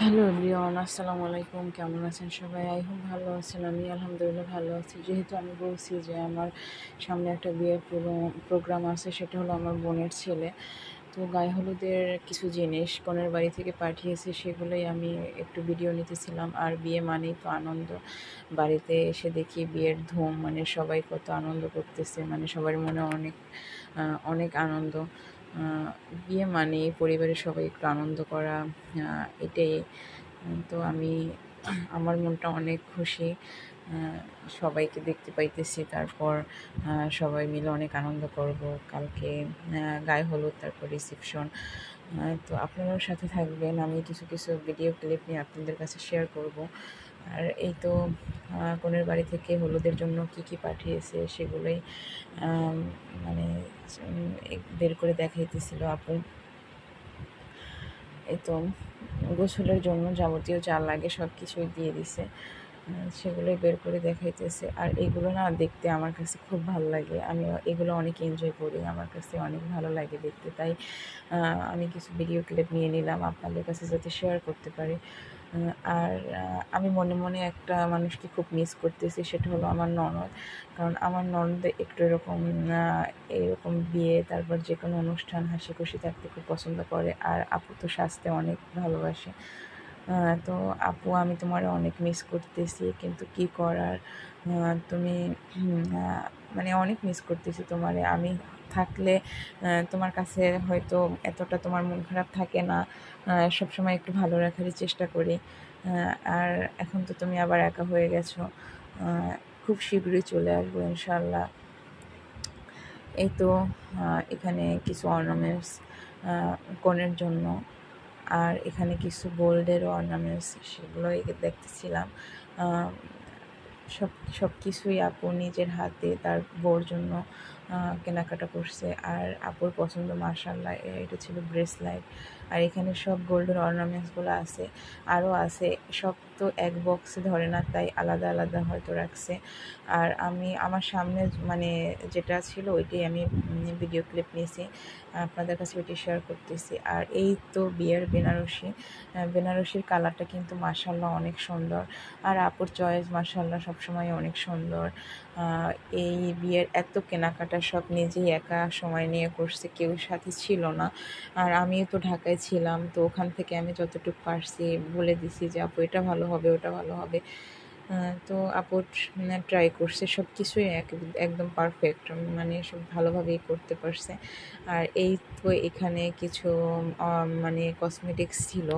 Hello everyone, আসসালামু আলাইকুম। কেমন আছেন সবাই? আই হোপ ভালো আছেন। আমি আলহামদুলিল্লাহ ভালো আছি। যেহেতু আমি বলছি যে আমার সামনে একটা বিয়ের প্রোগ্রাম আছে, সেটা হলো আমার বোনের ছেলে। তো গায়ে হলুদের কিছু জিনিস কনের বাড়ি থেকে পাঠিয়েছে, সেগুলোই আমি একটু ভিডিও নিতেছিলাম। আর বিয়ে মানেই তো আনন্দ। বাড়িতে এসে দেখি বিয়ের ধুম, মানে সবাই কত আনন্দ করতেছে, মানে সবার মনে অনেক অনেক আনন্দ। বিয়ে মানে পরিবারের সবাই একটু আনন্দ করা, এটাই। তো আমার মনটা অনেক খুশি। সবাইকে দেখতে পাইতেছি। তারপর সবাই মিলে অনেক আনন্দ করব। কালকে গায়ে হলুদ, তারপর রিসেপশন। তো আপনারাও সাথে থাকবেন। আমি কিছু কিছু ভিডিও ক্লিপ নিয়ে আপনাদের কাছে শেয়ার করব। আর এই তো কনের বাড়ি থেকে হলুদের জন্য কি কি পাঠিয়েছে সেগুলোই মানে বের করে দেখাইতেছিল আপু। এই তো গোসলের জন্য যাবতীয় যা লাগে সব কিছুই দিয়ে দিছে, সেগুলোই বের করে দেখাইতেছে। আর এগুলো না দেখতে আমার কাছে খুব ভালো লাগে। আমি এগুলো অনেক এনজয় করি, আমার কাছে অনেক ভালো লাগে দেখতে। তাই আমি কিছু ভিডিও ক্লিপ নিয়ে নিলাম আপনাদের কাছে যাতে শেয়ার করতে পারি। আর আমি মনে মনে একটা মানুষকে খুব মিস করতেছি, সেটা হলো আমার ননদ। কারণ আমার ননদ একটু এরকম বিয়ে, তারপর যে কোনো অনুষ্ঠান হাসি খুশি থাকতে খুব পছন্দ করে। আর আপু তো সাজতে অনেক ভালোবাসে। তো আপু, আমি তোমার অনেক মিস করতেছি, কিন্তু কি করার। তুমি মানে অনেক মিস করতেছি তোমারে। আমি থাকলে তোমার কাছে হয়তো এতটা তোমার মন খারাপ থাকে না। সবসময় একটু ভালো রাখারই চেষ্টা করি। আর এখন তো তুমি আবার একা হয়ে গেছো। খুব শীঘ্রই চলে আসবো ইনশাল্লাহ। এই তো এখানে কিছু অর্নামেন্টস কনের জন্য। আর এখানে কিছু গোল্ডের অর্নামেন্টস, সেগুলোই দেখতেছিলাম। সব কিছুই আপু নিজের হাতে তার বউর জন্য কেনাকাটা করছে। আর আপুর পছন্দ, মাশাআল্লাহ, এটা ছিল ব্রেসলাইট। আর এখানে সব গোল্ডের অর্নামেন্টসগুলো আছে, আরও আছে। সব তো এক বক্সে ধরে না, তাই আলাদা আলাদা হয়তো রাখছে। আর আমি আমার সামনে মানে যেটা ছিল ওইটাই আমি ভিডিও ক্লিপ নিয়েছি, আপনাদের কাছে ওইটি শেয়ার করতেছি। আর এই তো বিয়ের বেনারসির কালারটা কিন্তু মাশাআল্লাহ অনেক সুন্দর। আর আপুর চয়েস মাশাআল্লাহ সবসময় অনেক সুন্দর। এই বিয়ের এত কেনাকাটা সব নিজেই একা সময় নিয়ে করছে, কেউ সাথে ছিল না। আর আমিও তো ঢাকায় ছিলাম, তো ওখান থেকে আমি যতটুকু পারছি বলে দিছি যে আপু এটা ভালো হবে, ওটা ভালো হবে। তো আপু ট্রাই করছে, সব কিছুই একদম পারফেক্ট, মানে সব ভালোভাবেই করতে পারছে। আর এই তো এখানে কিছু মানে কসমেটিক্স ছিল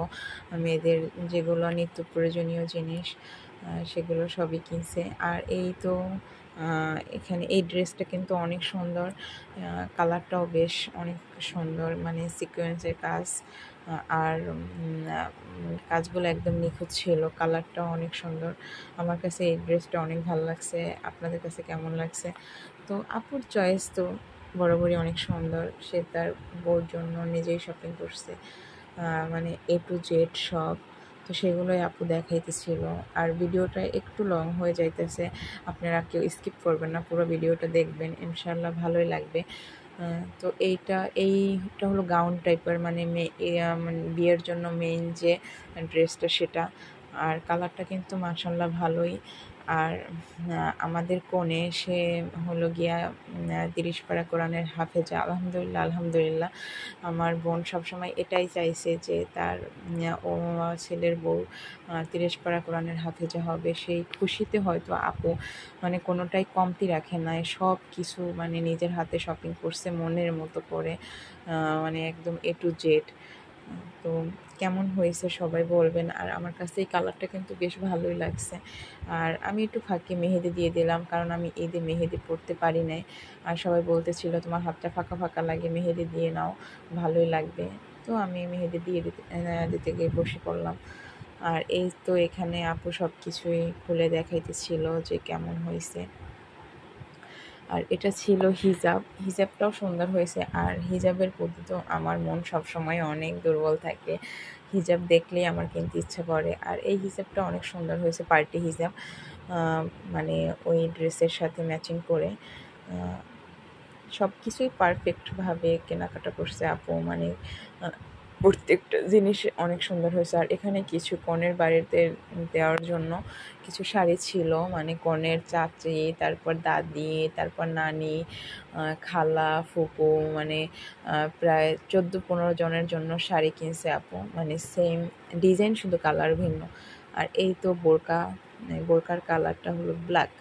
মেয়েদের, যেগুলো নিত্য প্রয়োজনীয় জিনিস, সেগুলো সবই কিনছে। আর এই তো এখানে এই ড্রেসটা কিন্তু অনেক সুন্দর, কালারটাও বেশ অনেক সুন্দর, মানে সিকোয়েন্সের কাজ। আর কাজগুলো একদম নিখুঁত ছিল, কালারটাও অনেক সুন্দর। আমার কাছে এই ড্রেসটা অনেক ভালো লাগছে। আপনাদের কাছে কেমন লাগছে? তো আপুর চয়েস তো বরাবরই অনেক সুন্দর। সে তার বউর জন্য নিজেই শপিং করছে, মানে এ টু জেড সব। তো সেগুলোই আপু দেখাইতেছিল। আর ভিডিওটা একটু লং হয়ে যাইতেছে, আপনারা কেউ স্কিপ করবেন না, পুরো ভিডিওটা দেখবেন, ইনশাল্লাহ ভালোই লাগবে। তো এইটা হলো গাউন টাইপের, মানে মানে বিয়ের জন্য মেইন যে ড্রেসটা সেটা। আর কালারটা কিন্তু মাশাআল্লাহ ভালোই। আর আমাদের কনে সে হলো গিয়া 30 পারা কোরআনের হাফেজা। আলহামদুলিল্লাহ, আলহামদুলিল্লাহ। আমার বোন সবসময় এটাই চাইছে যে তার ও ছেলের বউ 30 পারা কোরআনের হাফেজা হবে। সেই খুশিতে হয়তো আপু মানে কোনোটাই কমতি রাখে নাই, সব কিছু মানে নিজের হাতে শপিং করছে মনের মতো করে, মানে একদম এ টু জেড। তো কেমন হয়েছে সবাই বলবেন। আর আমার কাছে এই কালারটা কিন্তু বেশ ভালোই লাগছে। আর আমি একটু ফাঁকে মেহেদি দিয়ে দিলাম, কারণ আমি ঈদে মেহেদি পরতে পারি নাই। আর সবাই বলতেছিল তোমার হাতটা ফাঁকা ফাঁকা লাগে, মেহেদি দিয়ে নাও, ভালোই লাগবে। তো আমি মেহেদি দিয়ে দিতে গিয়ে বসে পড়লাম। আর এই তো এখানে আপু সব কিছুই খুলে দেখাইতেছিল যে কেমন হয়েছে। আর এটা ছিল হিজাব, হিজাবটাও সুন্দর হয়েছে। আর হিজাবের প্রতি তো আমার মন সবসময় অনেক দুর্বল থাকে, হিজাব দেখলেই আমার কিনতে ইচ্ছা করে। আর এই হিজাবটা অনেক সুন্দর হয়েছে, পার্টি হিজাব, মানে ওই ড্রেসের সাথে ম্যাচিং করে। সব কিছুই পারফেক্টভাবে কেনাকাটা করছে আপু, মানে প্রত্যেকটা জিনিস অনেক সুন্দর হয়েছে। আর এখানে কিছু কনের বাড়িতে দেওয়ার জন্য কিছু শাড়ি ছিল, মানে কনের চাচি, তারপর দাদি, তারপর নানি, খালা, ফুপু, মানে প্রায় 14-15 জনের জন্য শাড়ি কিনছে আপু, মানে সেম ডিজাইন, শুধু কালার ভিন্ন। আর এই তো বোরকার কালারটা হলো ব্ল্যাক।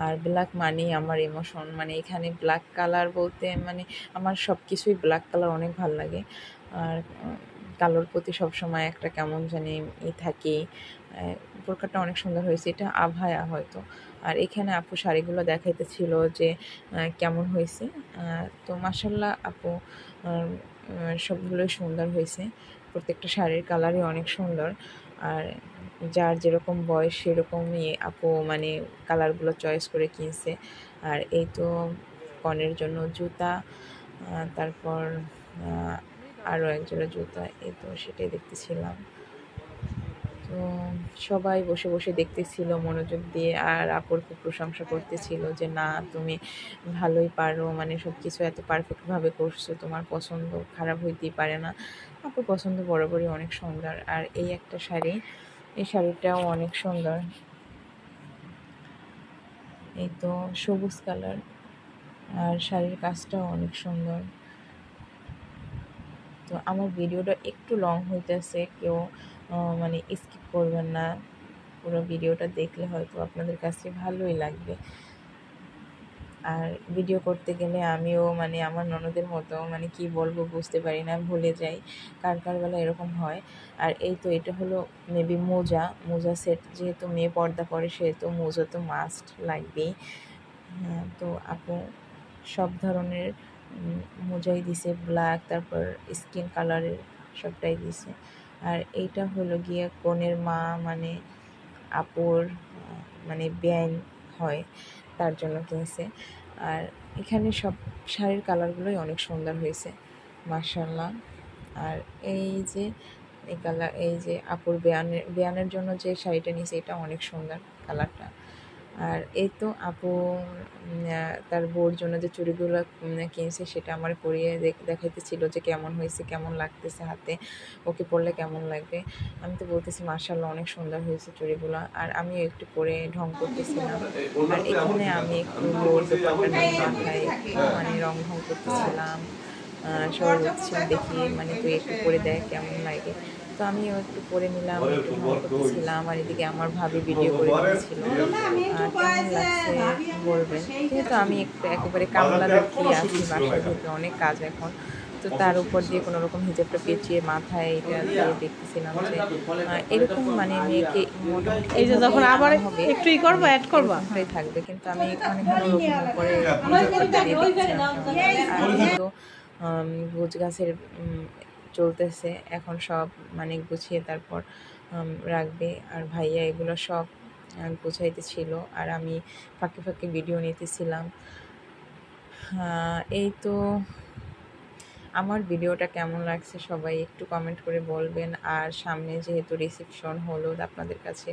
আর ব্ল্যাক মানেই আমার ইমোশন, মানে এখানে ব্ল্যাক কালার বলতে মানে আমার সব কিছুই ব্ল্যাক কালার অনেক ভালো লাগে। আর কালোর প্রতি সবসময় একটা কেমন জানি থাকে। বোরকাটা অনেক সুন্দর হয়েছে, এটা আভায়া হয়তো। আর এখানে আপু শাড়িগুলো দেখাইতেছিল যে কেমন হয়েছে। তো মাশাল্লাহ আপু সবগুলোই সুন্দর হয়েছে, প্রত্যেকটা শাড়ির কালারই অনেক সুন্দর। আর যার যেরকম বয়স সেরকমই আপু মানে কালারগুলো চয়েস করে কিনছে। আর এই তো কনের জন্য জুতা, তারপর আরও একজোড়া জুতা, এই তো সেটাই দেখতেছিলাম। তো সবাই বসে বসে দেখতেছিল মনোযোগ দিয়ে, আর আপুর খুব প্রশংসা করতেছিল যে না তুমি ভালোই পারো, মানে সব কিছু এত পারফেক্টভাবে করছো, তোমার পছন্দ খারাপ হইতেই পারে না। আপুর পছন্দ বরাবরই অনেক সুন্দর। আর এই একটা শাড়ি, এই শাড়িটাও অনেক সুন্দর, এই তো সবুজ কালার, আর শাড়ির কাজটাও অনেক সুন্দর। তো আমার ভিডিওটা একটু লং হইতেছে, কেউ মানে স্কিপ করবেন না, পুরো ভিডিওটা দেখলে হয়তো আপনাদের কাছে ভালোই লাগবে। আর ভিডিও করতে গেলে আমিও মানে আমার ননদের মতো মানে কি বলবো বুঝতে পারি না, ভুলে যাই, কার বেলা এরকম হয়। আর এই তো এটা হলো মেবি মোজা সেট, যেহেতু মেয়ে পর্দা করে সেহেতু মোজা তো মাস্ট লাগবেই। হ্যাঁ, তো আপু সব ধরনের মোজাই দিছে, ব্ল্যাক, তারপর স্কিন কালারের সবটাই দিছে। আর এইটা হলো গিয়ে কনের মা, মানে আপুর মানে ব্যান হয়, তার জন্য কিনছে। আর এখানে সব শাড়ির কালারগুলোই অনেক সুন্দর হয়েছে মাশাআল্লাহ। আর এই যে এই যে আপুর বেয়ানের জন্য যে শাড়িটা নিয়েছে এটা অনেক সুন্দর কালারটা। আর এই তো আপু তার বউর জন্য যে চুড়িগুলো কিনছে সেটা আমার পরিয়ে দেখাইতেছিল যে কেমন হয়েছে, কেমন লাগতেছে হাতে, ওকে পরলে কেমন লাগবে। আমি তো বলতেছি মাশাআল্লাহ অনেক সুন্দর হয়েছে চুড়িগুলো। আর আমিও একটু পরে ঢং করতেছিলাম। আর এখানে আমি একটু বউর দোপাট্টা নিয়ে মাথায় একটু মানে রং ঢং করতেছিলাম। সবাই বলছিলাম দেখি মানে তুই একটু পরে দেখ কেমন লাগে। তো আমিও একটু পরে নিলাম, একটু ঢং করতেছিলাম। আর এদিকে আমার ভাবি ভিডিও করে দিচ্ছিল। কেমন লাগছে বলবেন। যেহেতু আমি একটু একেবারে কামলা লুকিয়ে আছি বাসার ভিতরে, অনেক কাজ এখন, তো তার উপর দিয়ে কোনো রকম হিজাবটা পেঁচিয়ে মাথায় এটা দিয়ে দেখতেছিলাম যে এরকম মানে মেয়েকে মোটামুটি এই যে যখন আবার হবে একটুই করবো অ্যাড করবা থাকবে, কিন্তু আমি এখানে কোনো রকম উপরে হিজাবটা দিয়ে দেখছিলাম। আর কিন্তু গোছ গাছের চলতেছে এখন, সব মানে গুছিয়ে তারপর রাখবে। আর ভাইয়া এগুলো সব গোছাইতেছিল, আর আমি ফাঁকে ফাঁকে ভিডিও নিতেছিলাম। এই তো আমার ভিডিওটা কেমন লাগছে সবাই একটু কমেন্ট করে বলবেন। আর সামনে যেহেতু রিসেপশন হলো, আপনাদের কাছে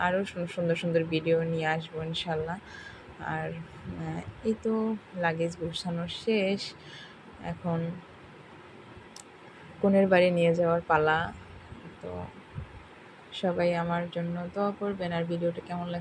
আরও সুন্দর সুন্দর ভিডিও নিয়ে আসবো ইনশাল্লাহ। আর এই তো লাগেজ গোছানো শেষ, এখন কনের বাড়ি নিয়ে যাওয়ার পালা। তো সবাই আমার জন্য দোয়া করবেন। আর ভিডিওটা কেমন লাগছে